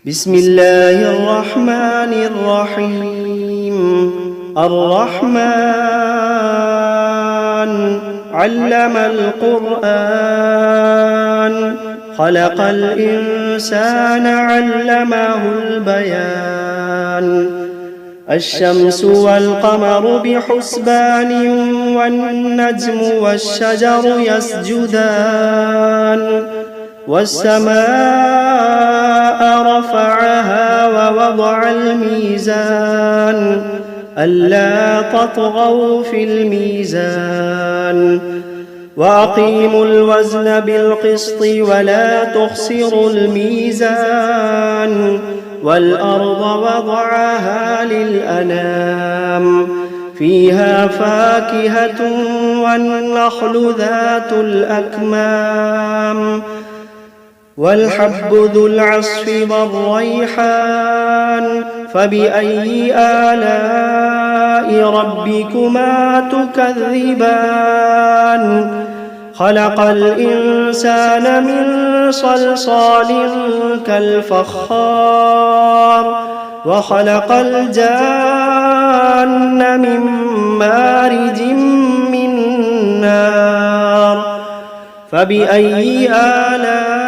بسم الله الرحمن الرحيم. الرحمن علم القرآن، خلق الإنسان علمه البيان. الشمس والقمر بحسبان، والنجم والشجر يسجدان. والسماء رفعها ووضع الميزان، ألا تطغوا في الميزان. وأقيموا الوزن بالقسط ولا تخسروا الميزان. والأرض وضعها للأنام، فيها فاكهة والنخل ذات الأكمام. والحب ذو العصف والريحان، فبأي آلاء ربكما تكذبان. خلق الإنسان من صلصال كالفخار، وخلق الجان من مارج من نار. فبأي آلاء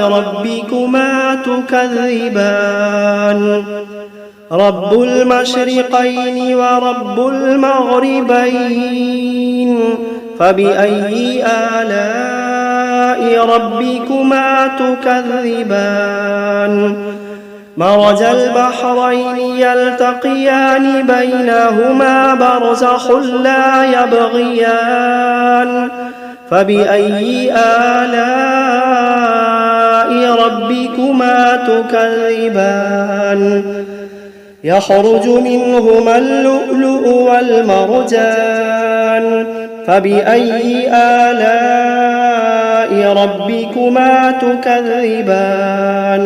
ربكما تكذبان. رب المشرقين ورب المغربين، فبأي آلاء ربكما تكذبان. مرج البحرين يلتقيان، بينهما برزخ لا يبغيان. فبأي آلاء ربكما تكذبان. يخرج منهما اللؤلؤ والمرجان، فبأي آلاء ربكما تكذبان.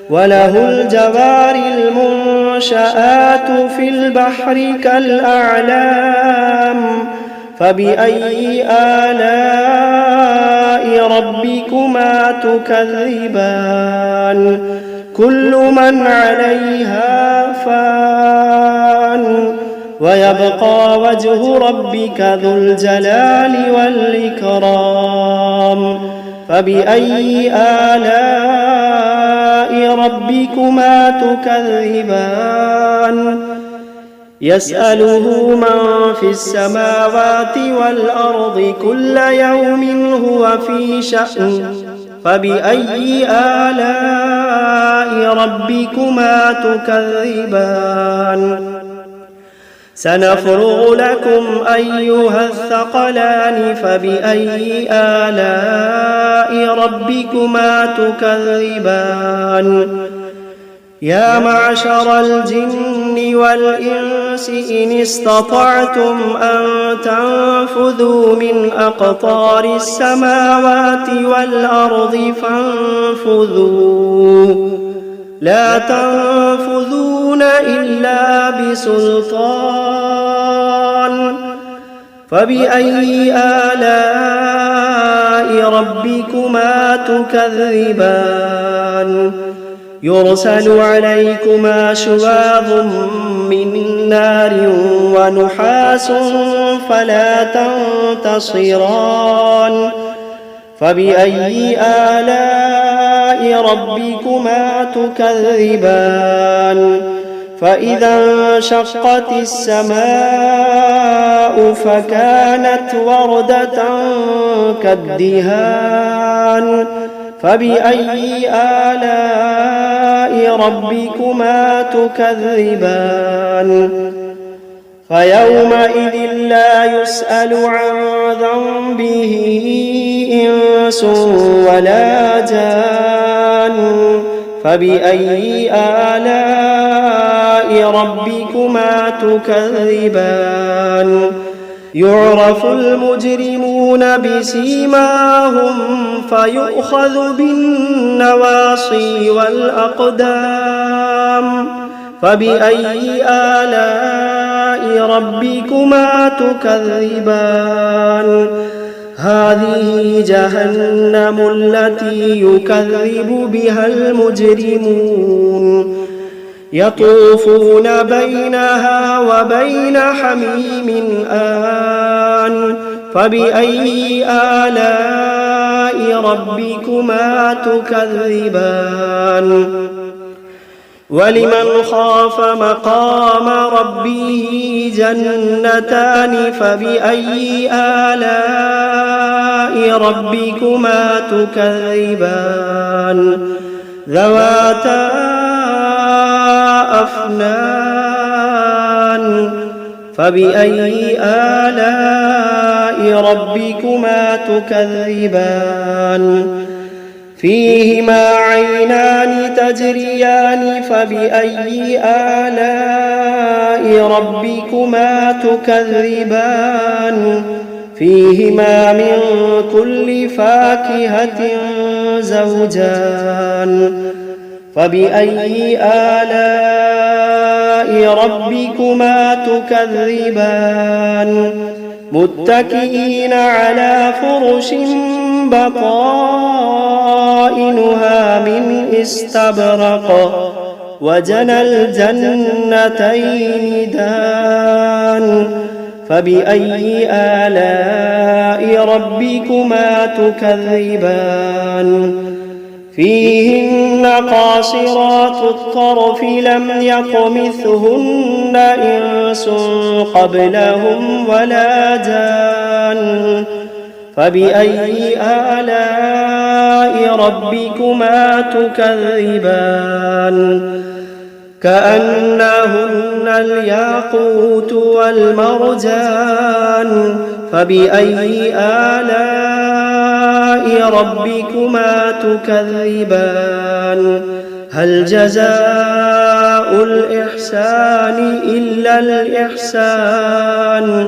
وله الجوار المنشآت في البحر كالأعلام، فبأي آلاء ربكما تكذبان. كل من عليها فان، ويبقى وجه ربك ذو الجلال والإكرام. فبأي آلاء ربكما تكذبان. يسأله من في السماوات والأرض كل يوم هو في شأن. فبأي آلاء ربكما تكذبان. سنفرغ لكم أيها الثقلان، فبأي آلاء ربكما تكذبان. يا معشر الجن والإنس إن استطعتم أن تنفذوا من أقطار السماوات والأرض فانفذوا، لا تنفذون إلا بسلطان. فبأي آلاء ربكما تكذبان. يرسل عليكما شواظ من نار ونحاس فلا تنتصران. فبأي آلاء ربكما تكذبان. فإذا انشقت السماء فكانت وردة كالدهان. فبأي آلاء ربكما تكذبان. فيومئذ لا يسأل عن ذنبه إنس ولا جان. فبأي آلاء ربكما تكذبان. يعرف المجرمون بسيماهم فيؤخذ بالنواصي والأقدام. فبأي آلاء ربكما تكذبان. هذه جهنم التي يكذب بها المجرمون يطوفون بينها وبين حميم آن فبأي آلاء ربكما تكذبان ولمن خاف مقام ربه جنتان فبأي آلاء ربكما تكذبان ذواتا أفنان فبأي آلاء ربكما تكذبان فيهما عينان تجريان فبأي آلاء ربكما تكذبان فيهما من كل فاكهة زوجان فبأي آلاء ربكما تكذبان متكئين على فرش بطائنها من استبرق وجنى الجنتين دان فبأي آلاء ربكما تكذبان فيهن قاصرات الطرف لم يطمثهن إنس قبلهم ولا جان فبأي آلاء ربكما تكذبان كأنهن الياقوت والمرجان فبأي آلاء ربكما تكذبان هل جزاء الإحسان إلا الإحسان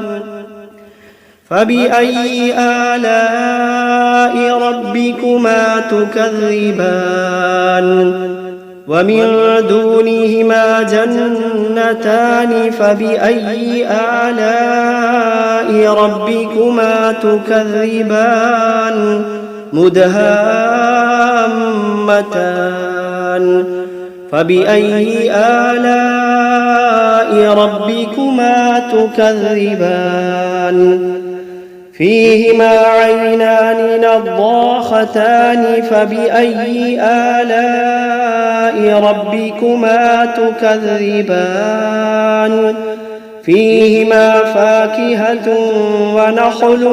فبأي آلاء ربكما تكذبان ومن دونهما جنتان فبأي آلاء ربكما تكذبان مدهامتان فبأي آلاء ربكما تكذبان فيهما عينان نضاختان فبأي آلاء ربكما تكذبان فيهما فاكهة ونخل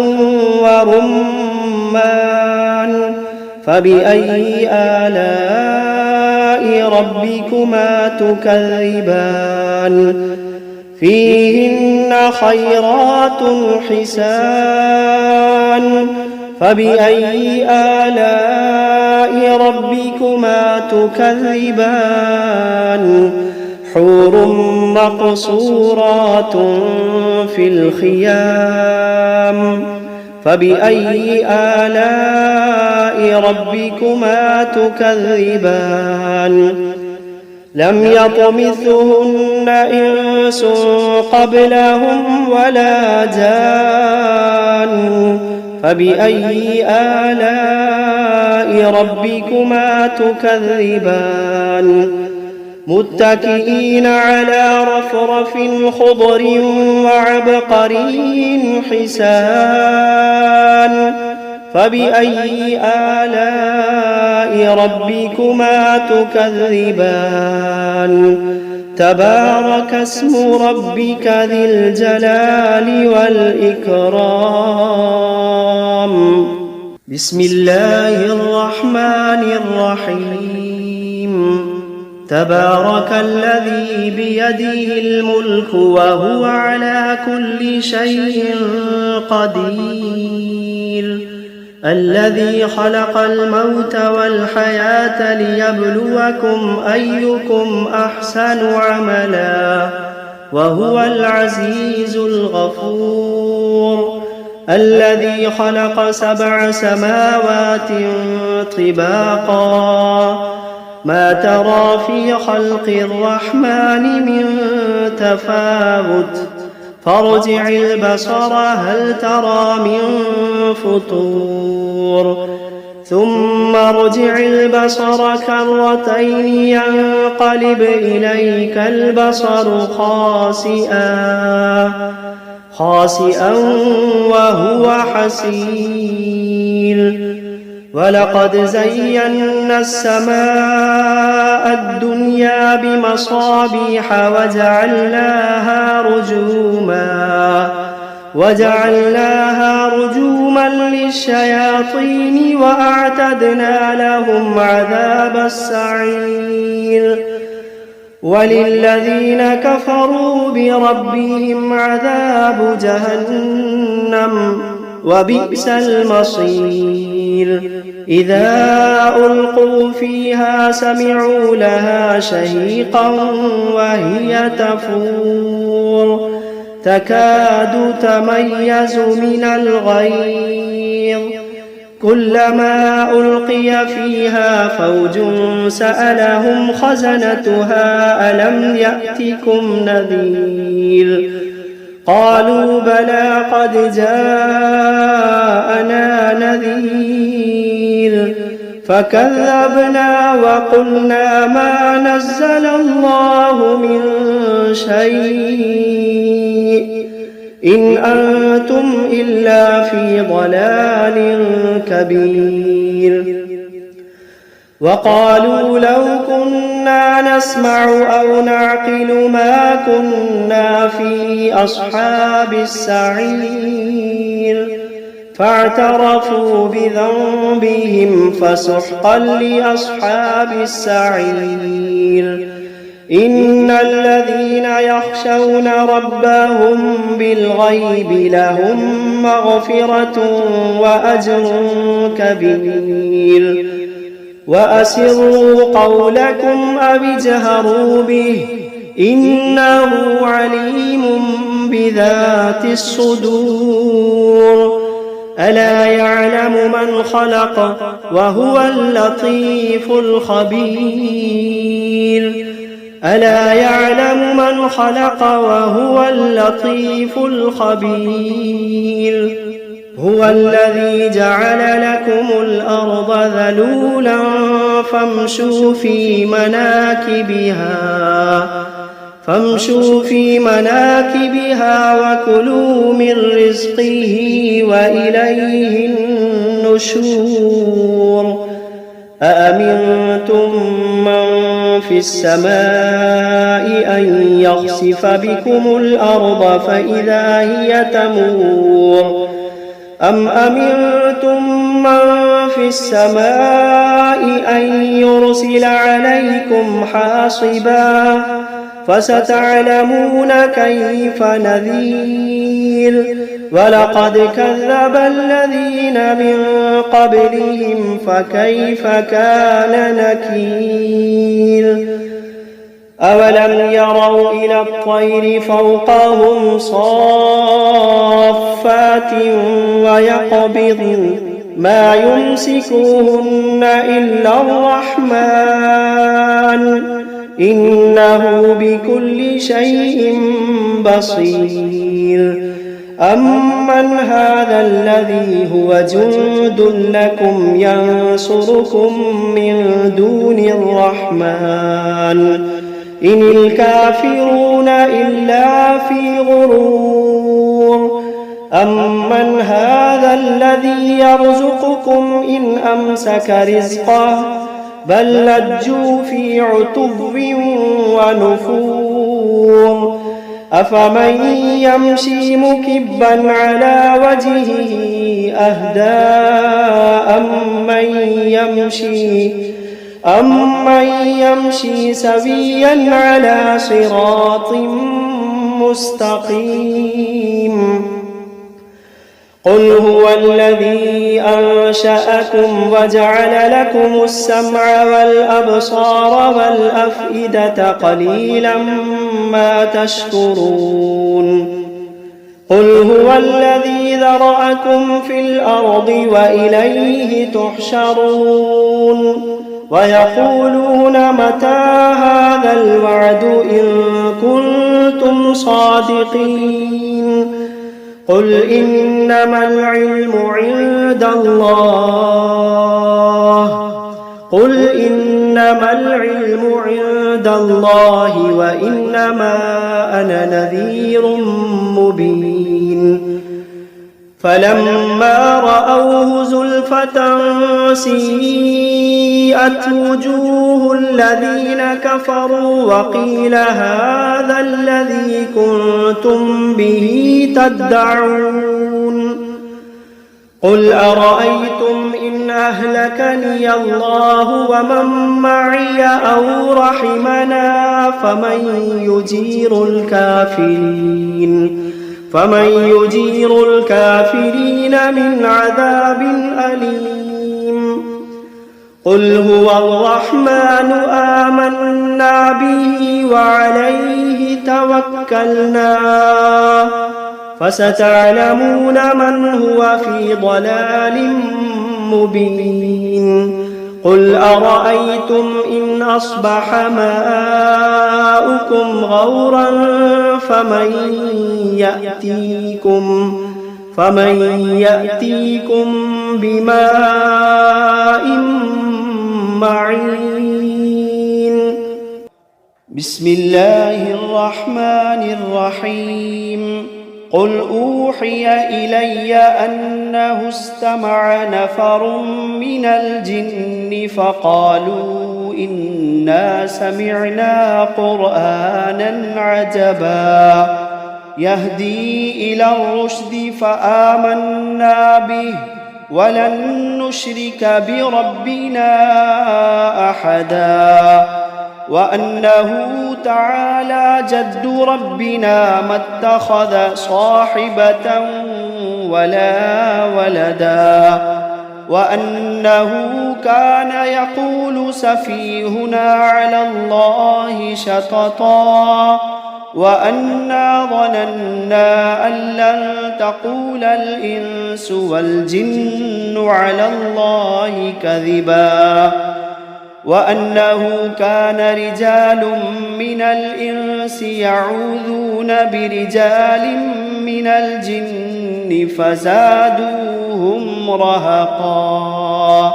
ورمان فبأي آلاء ربكما تكذبان فيهن خيرات حسان فبأي آلاء ربكما تكذبان حور مقصورات في الخيام فبأي آلاء ربكما تكذبان لم يطمثهن إنس قبلهم ولا جان فبأي آلاء ربكما تكذبان متكئين على رفرف خضر وعبقري حسان فبأي آلاء ربكما تكذبان تبارك اسم ربك ذي الجلال والإكرام بسم الله الرحمن الرحيم تبارك الذي بيده الملك وهو على كل شيء قدير الذي خلق الموت والحياة ليبلوكم أيكم أحسن عملا وهو العزيز الغفور الذي خلق 7 سماوات طباقا ما ترى في خلق الرحمن من تفاوت فارجع البصر هل ترى من فطور ثم ارجع البصر كرتين ينقلب إليك البصر خاسئا وهو حسير ولقد زينا السماء الدنيا بمصابيح وجعلناها رجوما للشياطين وأعتدنا لهم عذاب السعير وللذين كفروا بربهم عذاب جهنم وبئس المصير إذا ألقوا فيها سمعوا لها شهيقا وهي تفور تكاد تميز من الغيظ كلما ألقي فيها فوج سألهم خزنتها ألم يأتكم نذير قالوا بلى قد جاءنا نذير فكذبنا وقلنا ما نزل الله من شيء إن أنتم إلا في ضلال كبير وقالوا لو كنا نسمع أو نعقل ما كنا في أصحاب السعير فاعترفوا بذنبهم فسحقا لأصحاب السعير إن الذين يخشون ربهم بالغيب لهم مغفرة وأجر كبير وأسروا قولكم أو اجهروا به إنه عليم بذات الصدور ألا يعلم من خلق وهو اللطيف الخبير ألا يعلم من خلق وهو اللطيف الخبير هو الذي جعل لكم الأرض ذلولا فامشوا في مناكبها وكلوا من رزقه وإليه النشور أأمنتم من في السماء أن يخسف بكم الأرض فإذا هي تمور أم أمنتم من في السماء أن يرسل عليكم حاصبا فستعلمون كيف نذير ولقد كذب الذين من قبلهم فكيف كان نكير أولم يروا إلى الطير فوقهم صافات ويقبضن ما يمسكوهن إلا الرحمن إنه بكل شيء بصير أمن هذا الذي هو جند لكم ينصركم من دون الرحمن إن الكافرون إلا في غرور أمن هذا الذي يرزقكم إن أمسك رزقه بل لجوا في عتو ونفور أفمن يمشي مكبا على وجهه أهدى أمن يمشي سويا على صراط مستقيم قل هو الذي أنشأكم وجعل لكم السمع والأبصار والأفئدة قليلا ما تشكرون قل هو الذي ذرأكم في الأرض وإليه تحشرون ويقولون متى هذا الوعد إن كنتم صادقين قل إنما العلم عند الله قل إنما العلم عند الله وإنما أنا نذير مبين فلما رأوه زلفة سيئت وجوه الذين كفروا وقيل هذا الذي كنتم به تدعون قل أرأيتم إن أهلكني الله ومن معي أو رحمنا فمن يجير الكافرين من عذاب أليم قل هو الرحمن آمنا به وعليه توكلنا فستعلمون من هو في ضلال مبين قل أرأيتم إن أصبح ماؤكم غورا فمن يأتيكم بماء معين بسم الله الرحمن الرحيم قل أوحي إلي أنه استمع نفر من الجن فقالوا إنا سمعنا قرآنا عجبا يهدي إلى الرشد فآمنا به ولن نشرك بربنا أحدا وأنه تعالى جد ربنا ما اتخذ صاحبة ولا ولدا وأنه كان يقول سفيهنا على الله شططا وأنا ظننا أن لن تقول الإنس والجن على الله كذبا وأنه كان رجال من الإنس يعوذون برجال من الجن فزادوهم رهقا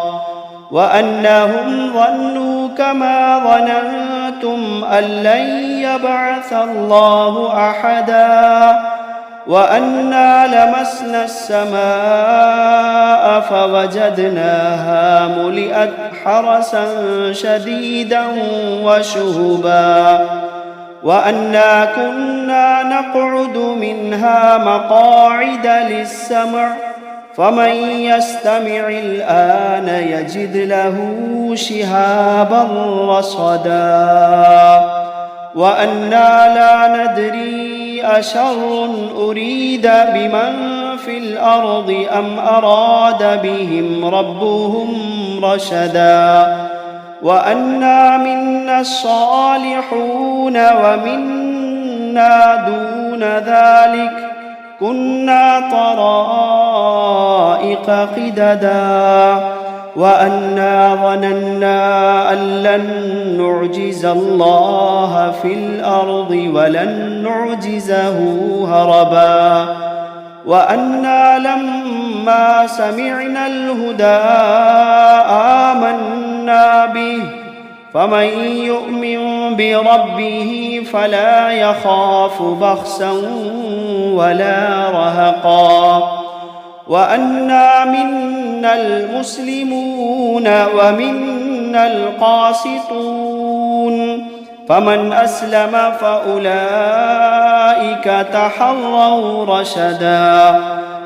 وأنهم ظنوا كما ظننتم أن لن يبعث الله أحدا وأنا لمسنا السماء فوجدناها ملئت حرسا شديدا وشهبا وأنا كنا نقعد منها مقاعد للسمع فمن يستمع الآن يجد له شهابا رصدا وأنا لا ندري أشر أريد بمن في الأرض أم أراد بهم ربهم رشدا وأنا منا الصالحون ومنا دون ذلك كنا طرائق قددا وأنا ظننا أن لن نعجز الله في الأرض ولن نعجزه هربا وأنا لما سمعنا الهدى آمنا به فمن يؤمن بربه فلا يخاف بخسا ولا رهقا وأنا منا المسلمون ومنا القاسطون فمن أسلم فأولئك تحروا رشدا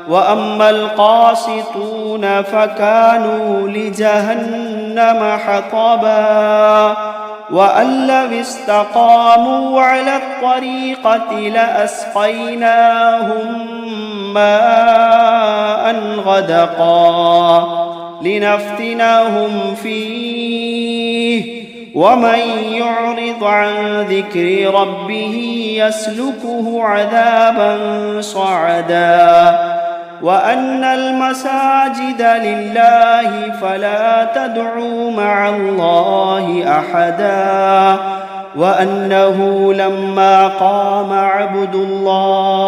وأما القاسطون فكانوا لجهنم حطبا وأن لو استقاموا على الطريقة لأسقيناهم ماء غدقا لنفتنهم فيه ومن يعرض عن ذكر ربه يسلكه عذابا صعدا وأن المساجد لله فلا تدعوا مع الله أحدا وأنه لما قام عبد الله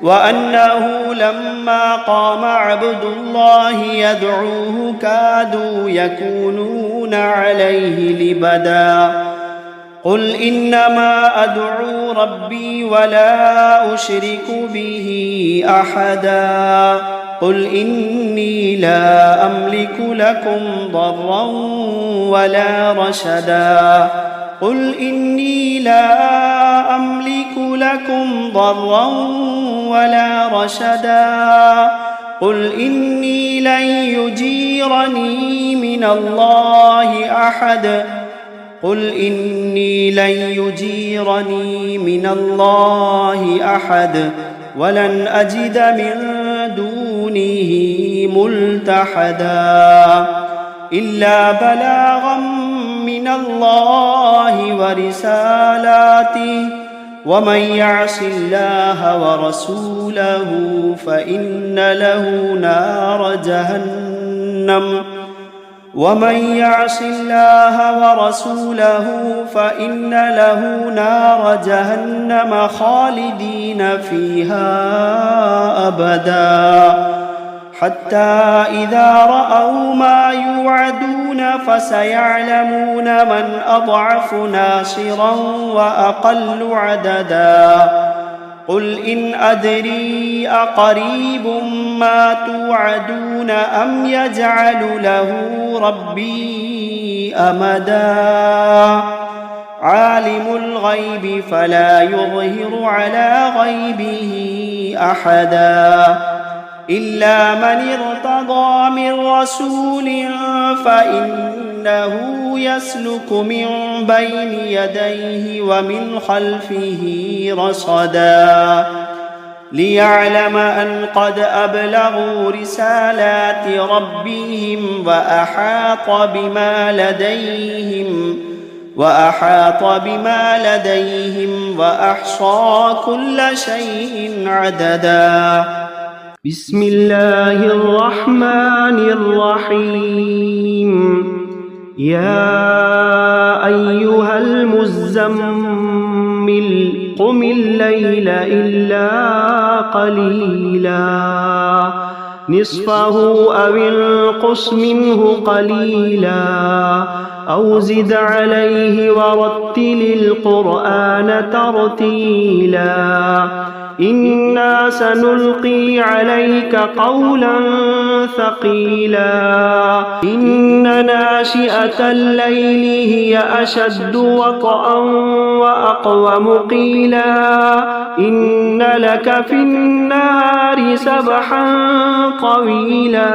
وأنه لما قام عبد الله يدعوه كادوا يكونون عليه لبدا قل إنما أدعو ربي ولا أشرك به أحدا قل إني لا أملك لكم ضرا ولا رشدا قل إني لا أملك لكم ضرا ولا رشدا قل إني لن يجيرني من الله أحد قل إني لن يجيرني من الله أحد ولن أجد من دونه ملتحدا إلا بلاغا من الله ورسالاته ومن يعص الله ورسوله فإن له نار جهنم ومن يعص الله ورسوله فإن له نار جهنم خالدين فيها أبدا حتى إذا رأوا ما يوعدون فسيعلمون من أضعف ناصرا وأقل عددا قل إن أدري أقريب ما توعدون أم يجعل له ربي أمدا عالم الغيب فلا يظهر على غيبه أحدا إلا من ارتضى من رسول فإنه يسلك من بين يديه ومن خلفه رصدا ليعلم أن قد أبلغوا رسالات ربهم وأحاط بما لديهم وأحصى كل شيء عددا بسم الله الرحمن الرحيم يا أيها المزمل قم الليل إلا قليلا نصفه أو انقص منه قليلا أو زد عليه ورتل القرآن ترتيلا إنا سنلقي عليك قولا ثقيلا إن ناشئة الليل هي أشد وطئا وأقوم قيلا إن لك في النهار سبحا طويلا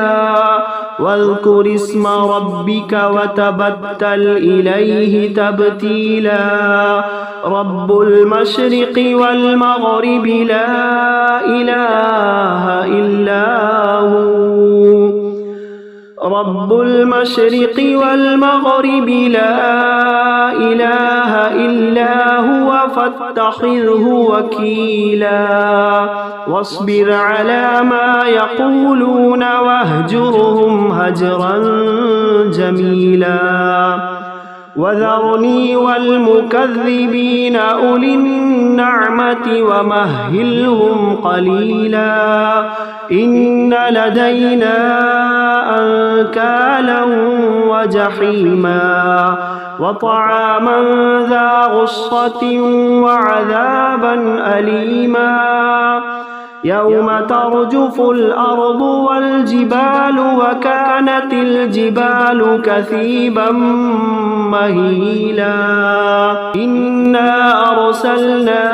واذكر اسم ربك وتبتل إليه تبتيلا رب المشرق والمغرب لا إله إلا هو رب المشرق والمغرب لا إله إلا هو فاتخذه وكيلا واصبر على ما يقولون واهجرهم هجرا جميلا وذرني والمكذبين أولي النعمة ومهلهم قليلا إن لدينا أنكالا وجحيما وطعاما ذا غصة وعذابا أليما يوم ترجف الأرض والجبال وكانت الجبال كثيبا مهيلا إنا أرسلنا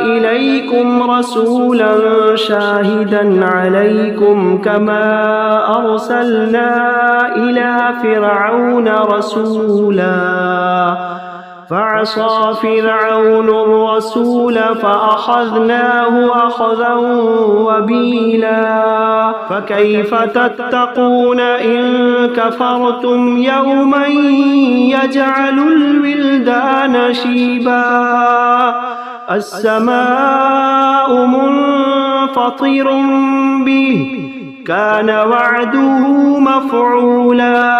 إليكم رسولا شاهدا عليكم كما أرسلنا إلى فرعون رسولا فعصى فرعون الرسول فأخذناه أخذا وبيلا فكيف تتقون إن كفرتم يوما يجعل الولدان شيبا السماء منفطر به كان وعده مفعولا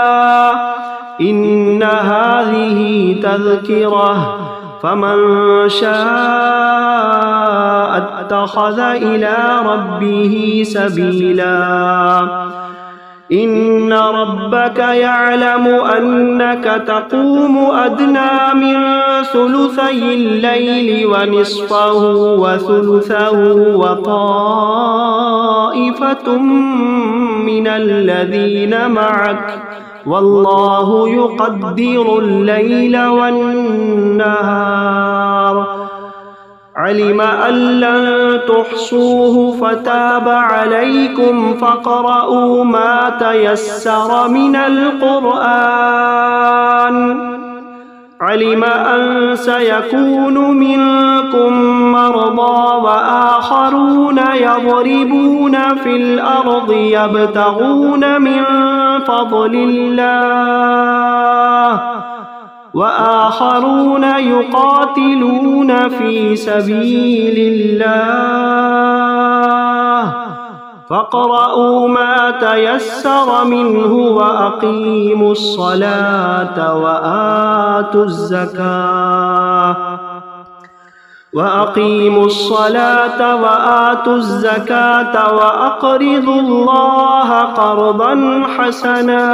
إن هذه تذكرة فمن شاء اتخذ إلى ربه سبيلا إن ربك يعلم أنك تقوم أدنى من ثلثي الليل ونصفه وثلثه وطائفة من الذين معك والله يقدر الليل والنهار علم أن لن تحصوه فتاب عليكم فاقرؤوا ما تيسر من القرآن علم أن سيكون منكم مرضى وآخرون يضربون في الأرض يبتغون من فضل الله وآخرون يقاتلون في سبيل الله فاقرؤوا ما تيسر منه وأقيموا الصلاة وآتوا الزكاة وأقرضوا الله قرضا حسنا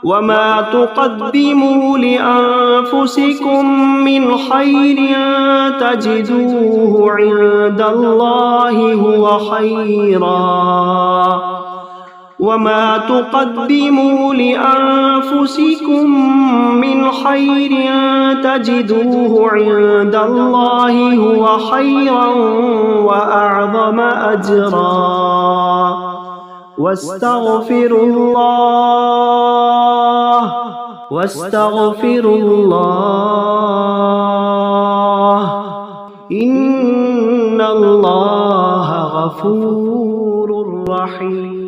وما تقدموا لأنفسكم من خير تجدوه عند الله هو خيرا وما تقدموا لأنفسكم من خير تجدوه عند الله هو خيرا وأعظم أجرا واستغفروا الله إن الله غفور رحيم.